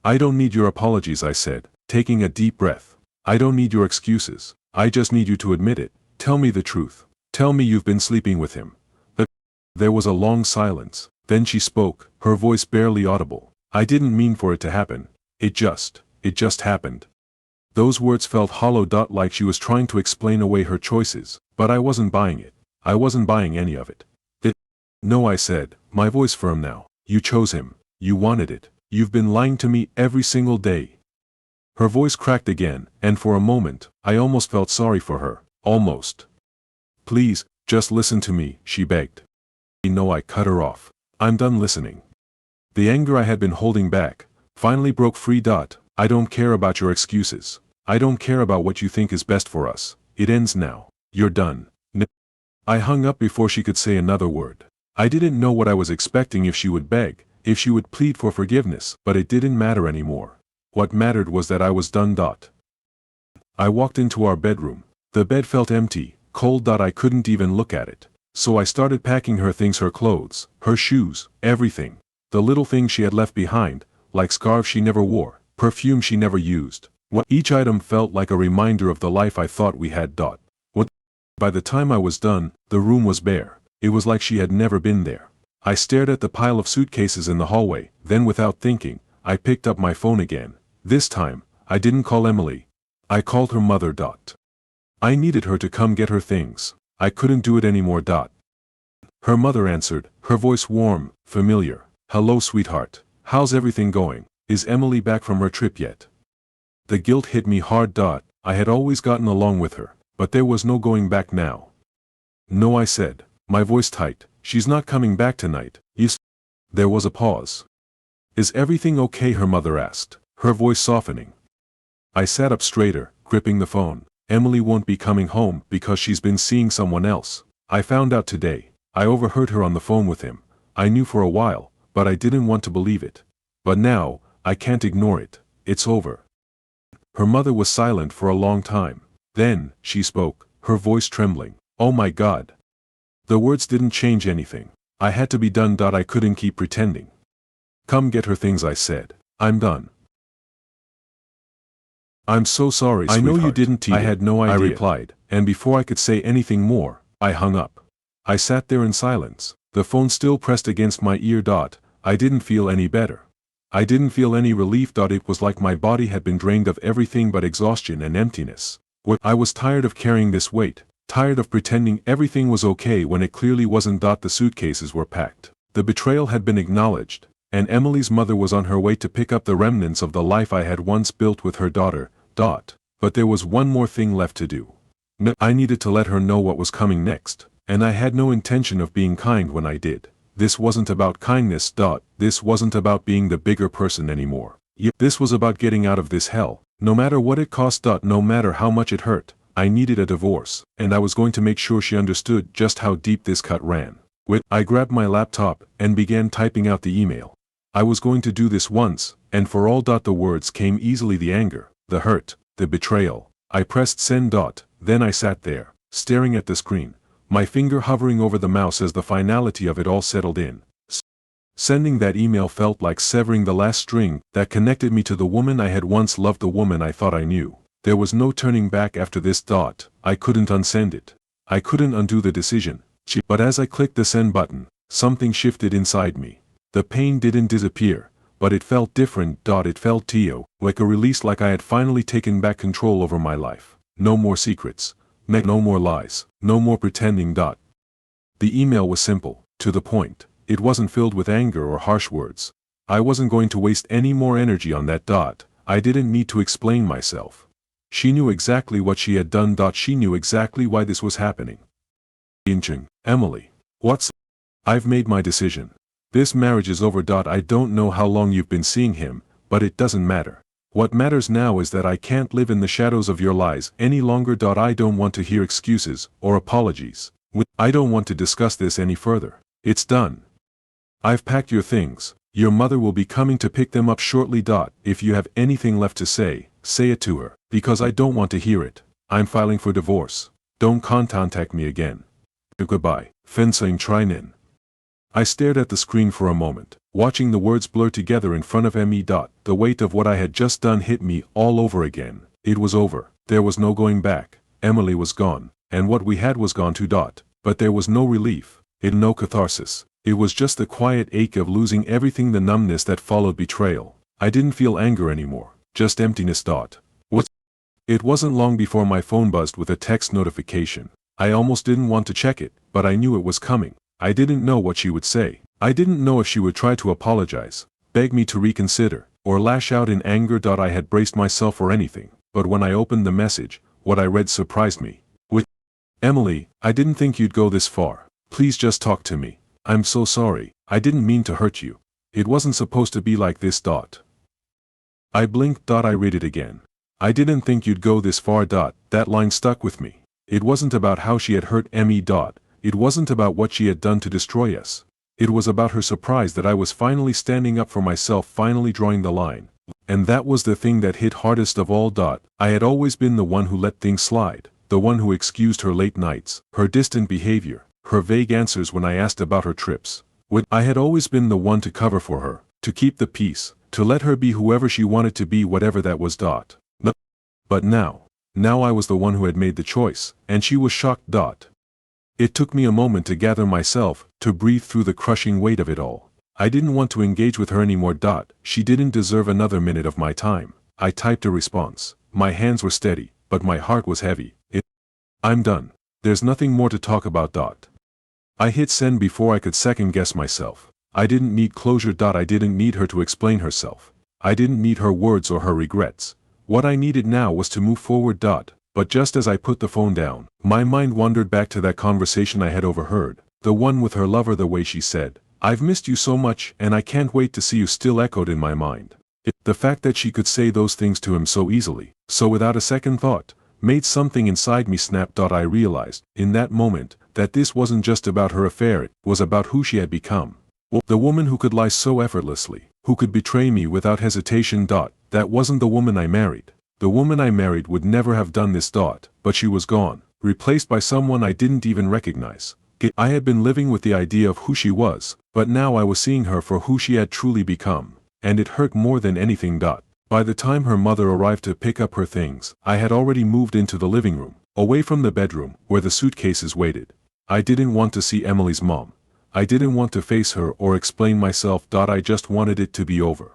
I don't need your apologies, I said, taking a deep breath. I don't need your excuses. I just need you to admit it. Tell me the truth. Tell me you've been sleeping with him. There was a long silence. Then she spoke, her voice barely audible. I didn't mean for it to happen. It just happened. Those words felt hollow. Like she was trying to explain away her choices, but I wasn't buying it. I wasn't buying any of it. No, I said, my voice firm now. You chose him. You wanted it. You've been lying to me every single day. Her voice cracked again, and for a moment, I almost felt sorry for her. Almost. Please, just listen to me, she begged. No, I cut her off. I'm done listening. The anger I had been holding back finally broke free. I don't care about your excuses. I don't care about what you think is best for us. It ends now. You're done. I hung up before she could say another word. I didn't know what I was expecting, if she would beg, if she would plead for forgiveness, but it didn't matter anymore. What mattered was that I was done. I walked into our bedroom. The bed felt empty, cold. I couldn't even look at it. So I started packing her things, her clothes, her shoes, everything. The little things she had left behind, like scarves she never wore, perfume she never used. Each item felt like a reminder of the life I thought we had. By the time I was done, the room was bare. It was like she had never been there. I stared at the pile of suitcases in the hallway, then without thinking, I picked up my phone again. This time, I didn't call Emily. I called her mother. I needed her to come get her things. I couldn't do it anymore. Her mother answered, her voice warm, familiar. Hello, sweetheart. How's everything going? Is Emily back from her trip yet? The guilt hit me hard. I had always gotten along with her, but there was no going back now. No, I said, my voice tight. She's not coming back tonight. There was a pause. Is everything okay? Her mother asked, her voice softening. I sat up straighter, gripping the phone. Emily won't be coming home because she's been seeing someone else. I found out today. I overheard her on the phone with him. I knew for a while, but I didn't want to believe it. But now, I can't ignore it. It's over. Her mother was silent for a long time. Then, she spoke, her voice trembling. Oh my God. The words didn't change anything. I had to be done. I couldn't keep pretending. Come get her things, I said. I'm done. I'm so sorry, sweetheart. I know you didn't either. I had no idea, I replied, and before I could say anything more, I hung up. I sat there in silence, the phone still pressed against my ear. I didn't feel any better. I didn't feel any relief. It was like my body had been drained of everything but exhaustion and emptiness. I was tired of carrying this weight, tired of pretending everything was okay when it clearly wasn't. The suitcases were packed. The betrayal had been acknowledged, and Emily's mother was on her way to pick up the remnants of the life I had once built with her daughter. But there was one more thing left to do. I needed to let her know what was coming next, and I had no intention of being kind when I did. This wasn't about kindness. This wasn't about being the bigger person anymore. This was about getting out of this hell, no matter what it cost. No matter how much it hurt. I needed a divorce, and I was going to make sure she understood just how deep this cut ran. I grabbed my laptop and began typing out the email. I was going to do this once, and for all. The words came easily, the anger, the hurt, the betrayal. I pressed send. Then I sat there, staring at the screen, my finger hovering over the mouse as the finality of it all settled in. Sending that email felt like severing the last string that connected me to the woman I had once loved, the woman I thought I knew. There was no turning back after this. I couldn't unsend it. I couldn't undo the decision. But as I clicked the send button, something shifted inside me. The pain didn't disappear, but it felt different. It felt like a release, like I had finally taken back control over my life. No more secrets. No more lies. No more pretending. The email was simple, to the point. It wasn't filled with anger or harsh words. I wasn't going to waste any more energy on that. I didn't need to explain myself. She knew exactly what she had done. She knew exactly why this was happening. Emily. I've made my decision. This marriage is over. I don't know how long you've been seeing him, but it doesn't matter. What matters now is that I can't live in the shadows of your lies any longer. I don't want to hear excuses or apologies. I don't want to discuss this any further. It's done. I've packed your things. Your mother will be coming to pick them up shortly. If you have anything left to say, say it to her, because I don't want to hear it. I'm filing for divorce. Don't contact me again. Goodbye. Fencing Trinin. I stared at the screen for a moment, watching the words blur together in front of me. The weight of what I had just done hit me all over again. It was over. There was no going back. Emily was gone, and what we had was gone too. But there was no relief, no catharsis. It was just the quiet ache of losing everything, the numbness that followed betrayal. I didn't feel anger anymore, just emptiness. What? It wasn't long before my phone buzzed with a text notification. I almost didn't want to check it, but I knew it was coming. I didn't know what she would say. I didn't know if she would try to apologize, beg me to reconsider, or lash out in anger. I had braced myself for anything, but when I opened the message, what I read surprised me. With Emily, I didn't think you'd go this far. Please just talk to me. I'm so sorry. I didn't mean to hurt you. It wasn't supposed to be like this. I blinked. I read it again. I didn't think you'd go this far. That line stuck with me. It wasn't about how she had hurt me. It wasn't about what she had done to destroy us. It was about her surprise that I was finally standing up for myself, finally drawing the line. And that was the thing that hit hardest of all. I had always been the one who let things slide, the one who excused her late nights, her distant behavior, her vague answers when I asked about her trips. I had always been the one to cover for her, to keep the peace, to let her be whoever she wanted to be, whatever that was. But now I was the one who had made the choice, and she was shocked. It took me a moment to gather myself, to breathe through the crushing weight of it all. I didn't want to engage with her anymore. She didn't deserve another minute of my time. I typed a response. My hands were steady, but my heart was heavy. I'm done. There's nothing more to talk about. I hit send before I could second guess myself. I didn't need closure. I didn't need her to explain herself. I didn't need her words or her regrets. What I needed now was to move forward. But just as I put the phone down, my mind wandered back to that conversation I had overheard, the one with her lover. The way she said, "I've missed you so much and I can't wait to see you," still echoed in my mind. The fact that she could say those things to him so easily, so without a second thought, made something inside me snap. I realized, in that moment, that this wasn't just about her affair, it was about who she had become. The woman who could lie so effortlessly, who could betray me without hesitation. That wasn't the woman I married. The woman I married would never have done this. But she was gone, replaced by someone I didn't even recognize. I had been living with the idea of who she was, but now I was seeing her for who she had truly become. And it hurt more than anything. By the time her mother arrived to pick up her things, I had already moved into the living room, away from the bedroom, where the suitcases waited. I didn't want to see Emily's mom. I didn't want to face her or explain myself. I just wanted it to be over.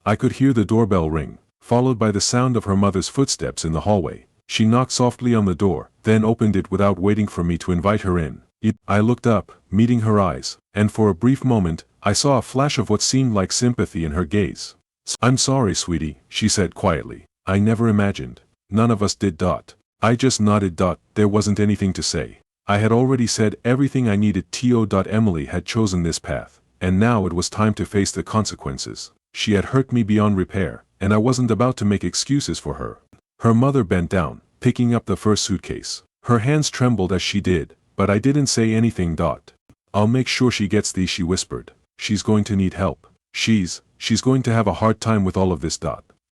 I could hear the doorbell ring, followed by the sound of her mother's footsteps in the hallway. She knocked softly on the door, then opened it without waiting for me to invite her in. I looked up, meeting her eyes, and for a brief moment, I saw a flash of what seemed like sympathy in her gaze. "I'm sorry, sweetie," she said quietly. "I never imagined. None of us did. I just nodded. There wasn't anything to say. I had already said everything I needed. Emily had chosen this path, and now it was time to face the consequences. She had hurt me beyond repair, and I wasn't about to make excuses for her. Her mother bent down, picking up the first suitcase. Her hands trembled as she did, but I didn't say anything. "I'll make sure she gets these," she whispered. "She's going to need help. She's going to have a hard time with all of this."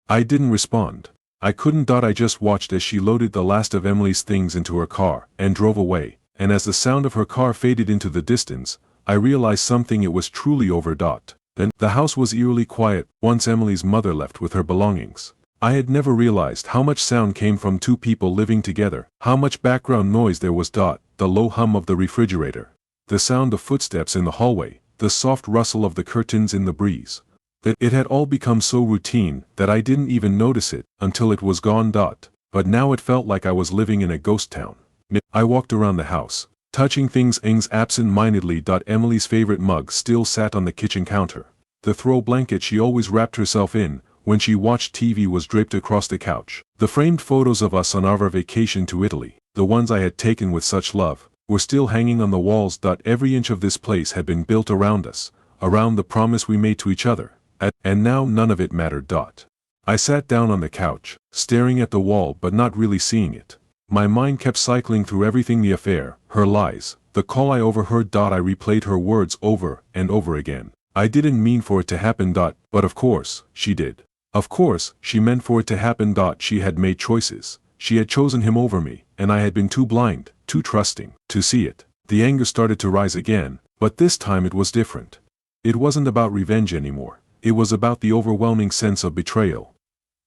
I didn't respond. I couldn't. I just watched as she loaded the last of Emily's things into her car and drove away, and as the sound of her car faded into the distance, I realized something. It was truly over. Then, the house was eerily quiet once Emily's mother left with her belongings. I had never realized how much sound came from two people living together, how much background noise there was. The low hum of the refrigerator, the sound of footsteps in the hallway, the soft rustle of the curtains in the breeze. It had all become so routine that I didn't even notice it until it was gone. But now it felt like I was living in a ghost town. I walked around the house, touching things absent-mindedly. Emily's favorite mug still sat on the kitchen counter. The throw blanket she always wrapped herself in when she watched TV was draped across the couch. The framed photos of us on our vacation to Italy, the ones I had taken with such love, were still hanging on the walls. Every inch of this place had been built around us, around the promise we made to each other. And now none of it mattered. I sat down on the couch, staring at the wall but not really seeing it. My mind kept cycling through everything: the affair, her lies, the call I overheard. I replayed her words over and over again. I didn't mean for it to happen. But of course, she did. Of course, she meant for it to happen. She had made choices. She had chosen him over me, and I had been too blind, too trusting, to see it. The anger started to rise again, But this time it was different. It wasn't about revenge anymore. It was about the overwhelming sense of betrayal.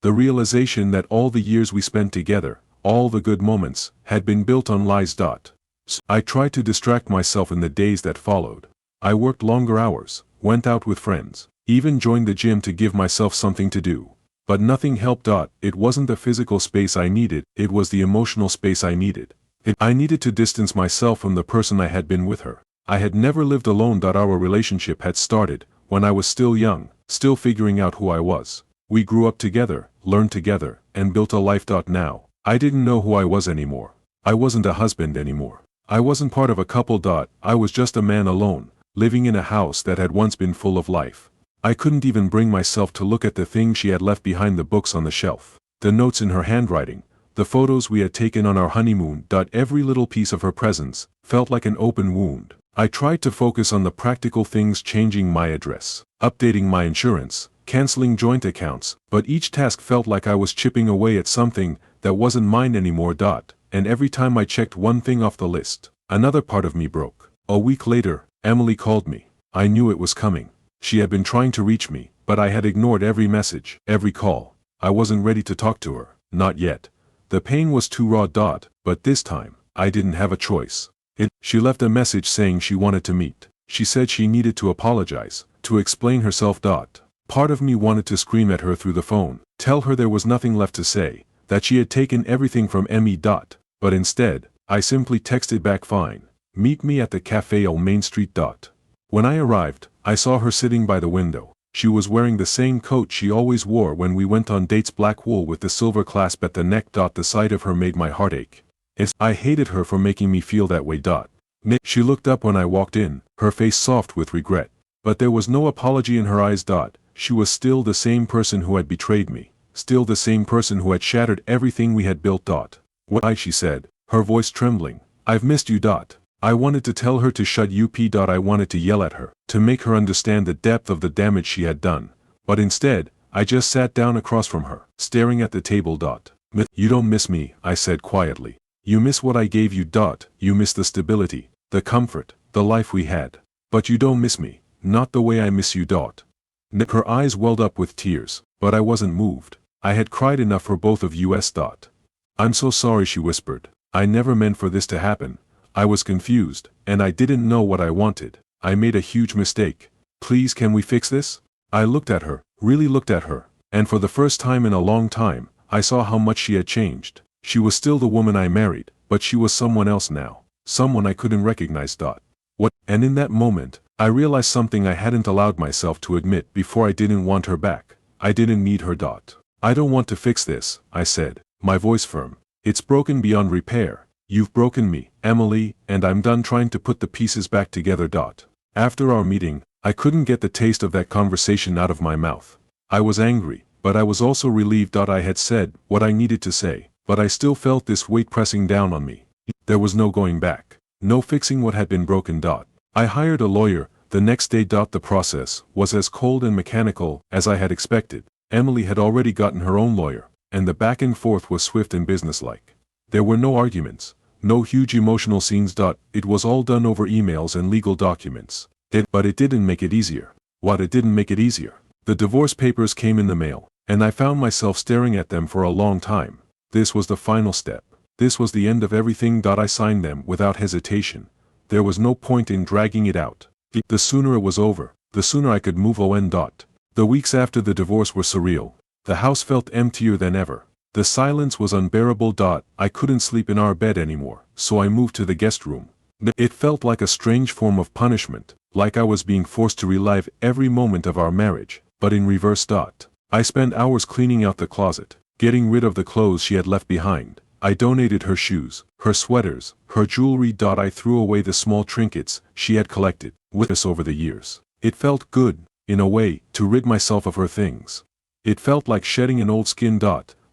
The realization that all the years we spent together, all the good moments, had been built on lies. So I tried to distract myself in the days that followed. I worked longer hours, went out with friends, even joined the gym to give myself something to do. But nothing helped. It wasn't the physical space I needed, it was the emotional space I needed. I needed to distance myself from the person I had been with her. I had never lived alone. Our relationship had started when I was still young, still figuring out who I was. We grew up together, learned together, and built a life. Now, I didn't know who I was anymore. I wasn't a husband anymore. I wasn't part of a couple. I was just a man alone, living in a house that had once been full of life. I couldn't even bring myself to look at the things she had left behind, the books on the shelf, the notes in her handwriting, the photos we had taken on our honeymoon. Every little piece of her presence felt like an open wound. I tried to focus on the practical things: changing my address, updating my insurance, canceling joint accounts, but each task felt like I was chipping away at something that wasn't mine anymore. And every time I checked one thing off the list, another part of me broke. A week later, Emily called me. I knew it was coming. She had been trying to reach me, but I had ignored every message, every call. I wasn't ready to talk to her, not yet. The pain was too raw. But this time, I didn't have a choice. She left a message saying she wanted to meet. She said she needed to apologize, to explain herself. Part of me wanted to scream at her through the phone, tell her there was nothing left to say, that she had taken everything from me. But instead, I simply texted back, "Fine. Meet me at the cafe on Main Street." When I arrived, I saw her sitting by the window. She was wearing the same coat she always wore when we went on dates, black wool with the silver clasp at the neck. The sight of her made my heart ache. I hated her for making me feel that way. She looked up when I walked in, her face soft with regret. But there was no apology in her eyes. She was still the same person who had betrayed me, still the same person who had shattered everything we had built. "What?" she said, her voice trembling. "I've missed you." I wanted to tell her to shut up. I wanted to yell at her, to make her understand the depth of the damage she had done. But instead, I just sat down across from her, staring at the table. "You don't miss me," I said quietly. "You miss what I gave you. You miss the stability, the comfort, the life we had. But you don't miss me, not the way I miss you." Her eyes welled up with tears, but I wasn't moved. I had cried enough for both of us. "I'm so sorry," she whispered. "I never meant for this to happen. I was confused, and I didn't know what I wanted. I made a huge mistake. Please, can we fix this?" I looked at her, really looked at her, and for the first time in a long time, I saw how much she had changed. She was still the woman I married, but she was someone else now, someone I couldn't recognize. What? And in that moment, I realized something I hadn't allowed myself to admit before. I didn't want her back. I didn't need her. "I don't want to fix this," I said, my voice firm. "It's broken beyond repair. You've broken me, Emily, and I'm done trying to put the pieces back together." After our meeting, I couldn't get the taste of that conversation out of my mouth. I was angry, but I was also relieved. I had said what I needed to say, but I still felt this weight pressing down on me. There was no going back, no fixing what had been broken. I hired a lawyer the next day. The process was as cold and mechanical as I had expected. Emily had already gotten her own lawyer, and the back and forth was swift and businesslike. There were no arguments, no huge emotional scenes. It was all done over emails and legal documents. But it didn't make it easier. What? It didn't make it easier. The divorce papers came in the mail, and I found myself staring at them for a long time. This was the final step. This was the end of everything. I signed them without hesitation. There was no point in dragging it out. The sooner it was over, the sooner I could move on. The weeks after the divorce were surreal. The house felt emptier than ever. The silence was unbearable. I couldn't sleep in our bed anymore, so I moved to the guest room. It felt like a strange form of punishment, like I was being forced to relive every moment of our marriage, but in reverse. I spent hours cleaning out the closet, getting rid of the clothes she had left behind. I donated her shoes, her sweaters, her jewelry. I threw away the small trinkets she had collected with us over the years. It felt good, in a way, to rid myself of her things. It felt like shedding an old skin.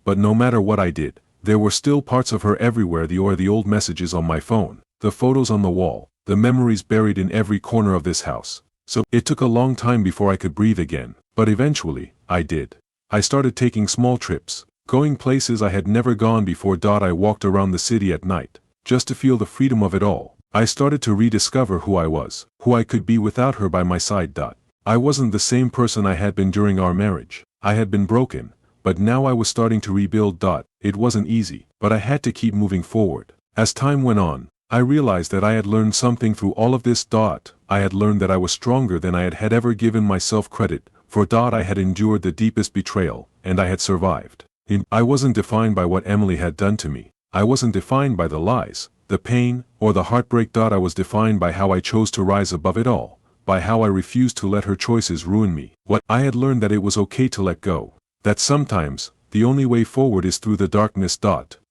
But no matter what I did, there were still parts of her everywhere. The old messages on my phone, the photos on the wall, the memories buried in every corner of this house. So it took a long time before I could breathe again, but eventually, I did. I started taking small trips, going places I had never gone before. I walked around the city at night, just to feel the freedom of it all. I started to rediscover who I was, who I could be without her by my side. I wasn't the same person I had been during our marriage. I had been broken, but now I was starting to rebuild. It wasn't easy, but I had to keep moving forward. As time went on, I realized that I had learned something through all of this. I had learned that I was stronger than I had ever given myself credit for. I had endured the deepest betrayal, and I had survived. I wasn't defined by what Emily had done to me. I wasn't defined by the lies, the pain, or the heartbreak. I was defined by how I chose to rise above it all, by how I refused to let her choices ruin me. I had learned that it was okay to let go, that sometimes, the only way forward is through the darkness.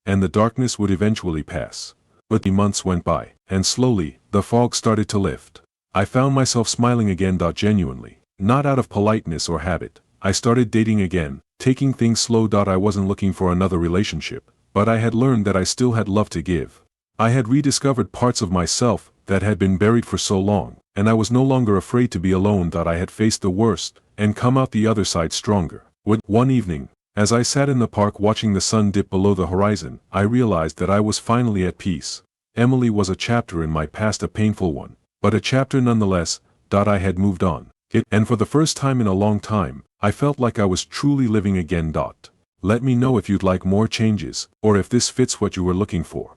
And the darkness would eventually pass. But the months went by, and slowly, the fog started to lift. I found myself smiling again. Genuinely. Not out of politeness or habit. I started dating again, taking things slow. I wasn't looking for another relationship, but I had learned that I still had love to give. I had rediscovered parts of myself that had been buried for so long, and I was no longer afraid to be alone. I had faced the worst, and come out the other side stronger. One evening, as I sat in the park watching the sun dip below the horizon, I realized that I was finally at peace. Emily was a chapter in my past, a painful one, but a chapter nonetheless. I had moved on. And for the first time in a long time, I felt like I was truly living again. Let me know if you'd like more changes, or if this fits what you were looking for.